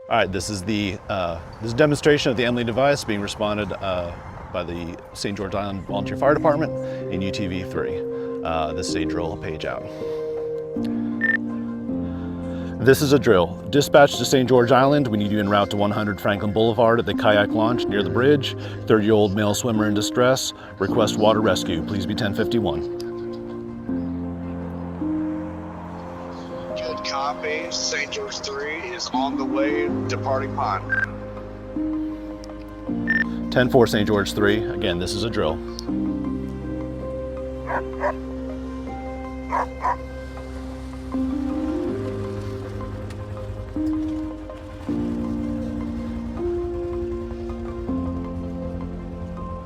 All right, this is this demonstration of the Emily device being responded by the St. George Island Volunteer Fire Department in UTV-3. This is a drill page out. This is a drill. Dispatch to St. George Island. We need you en route to 100 Franklin Boulevard at the kayak launch near the bridge. 30-year-old male swimmer in distress. Request water rescue. Please be 1051. Good copy. St. George 3 is on the way, departing pond. 10-4 St. George 3. Again, this is a drill.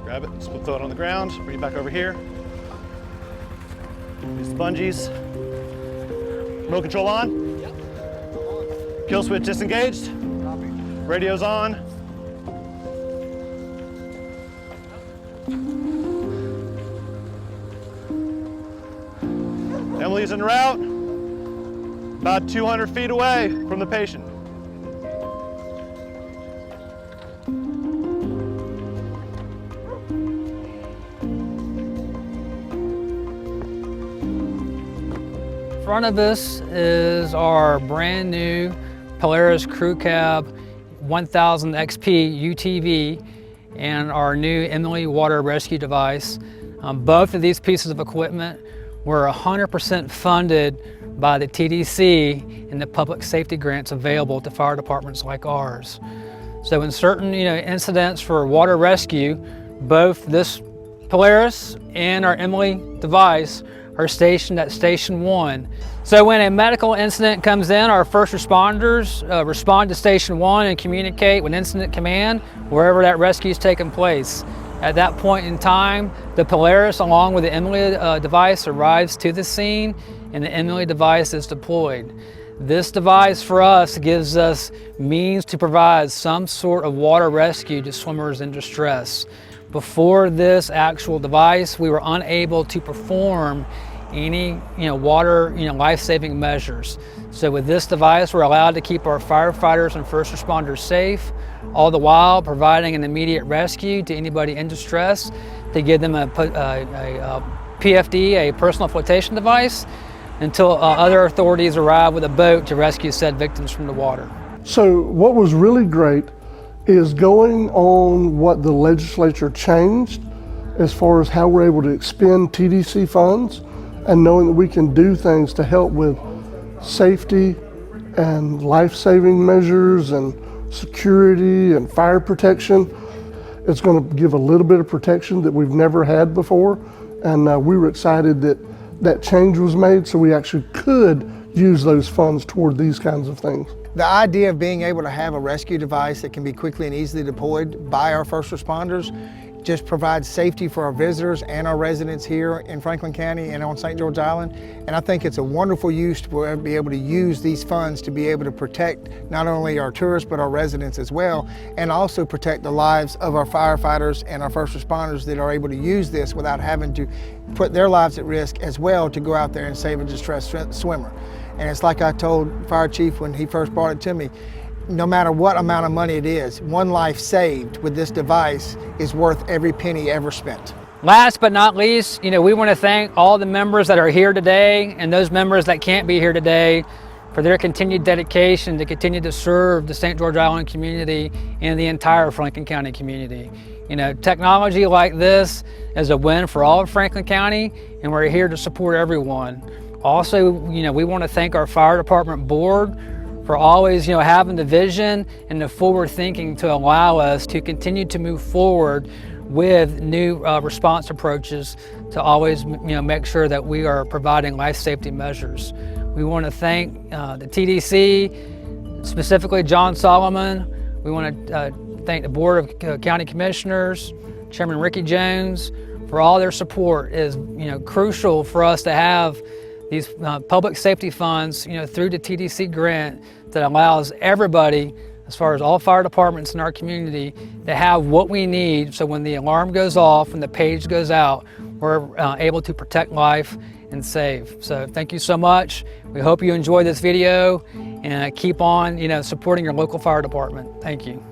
Grab it, split throw it on the ground, bring it back over here. Use the bungees. Remote control on? Yep. Kill switch disengaged. Copy. Radio's on. Emily's en route, about 200 feet away from the patient. In front of us is our brand new Polaris Crew Cab 1000 XP UTV and our new Emily water rescue device. Both of these pieces of equipment were 100% funded by the TDC and the public safety grants available to fire departments like ours. So in certain incidents for water rescue, both this Polaris and our Emily device are stationed at Station 1. So when a medical incident comes in, our first responders respond to Station 1 and communicate with Incident Command wherever that rescue is taking place. At that point in time, the Polaris along with the Emily device arrives to the scene and the Emily device is deployed. This device for us gives us means to provide some sort of water rescue to swimmers in distress. Before this actual device, we were unable to perform any water life-saving measures. So with this device, we're allowed to keep our firefighters and first responders safe, all the while providing an immediate rescue to anybody in distress, to give them a PFD, a personal flotation device, until other authorities arrive with a boat to rescue said victims from the water. So what was really great is going on what the legislature changed as far as how we're able to expend TDC funds, and knowing that we can do things to help with safety and life-saving measures and security and fire protection. It's going to give a little bit of protection that we've never had before, and we were excited that that change was made so we actually could use those funds toward these kinds of things. The idea of being able to have a rescue device that can be quickly and easily deployed by our first responders just provides safety for our visitors and our residents here in Franklin County and on St. George Island. And I think it's a wonderful use to be able to use these funds to be able to protect not only our tourists but our residents as well, and also protect the lives of our firefighters and our first responders that are able to use this without having to put their lives at risk as well to go out there and save a distressed swimmer. And it's like I told Fire Chief when he first brought it to me, no matter what amount of money it is, one life saved with this device is worth every penny ever spent. Last but not least, we want to thank all the members that are here today and those members that can't be here today for their continued dedication to continue to serve the St. George Island community and the entire Franklin County community. Technology like this is a win for all of Franklin County, and we're here to support everyone. Also, we want to thank our fire department board for always, having the vision and the forward thinking to allow us to continue to move forward with new response approaches to always, make sure that we are providing life safety measures. We want to thank the TDC, specifically John Solomon. We want to thank the Board of County Commissioners, Chairman Ricky Jones, for all their support. It is, crucial for us to have these public safety funds, through the TDC grant that allows everybody, as far as all fire departments in our community, to have what we need so when the alarm goes off and the page goes out, we're able to protect life and save. So thank you so much. We hope you enjoyed this video, and keep on, supporting your local fire department. Thank you.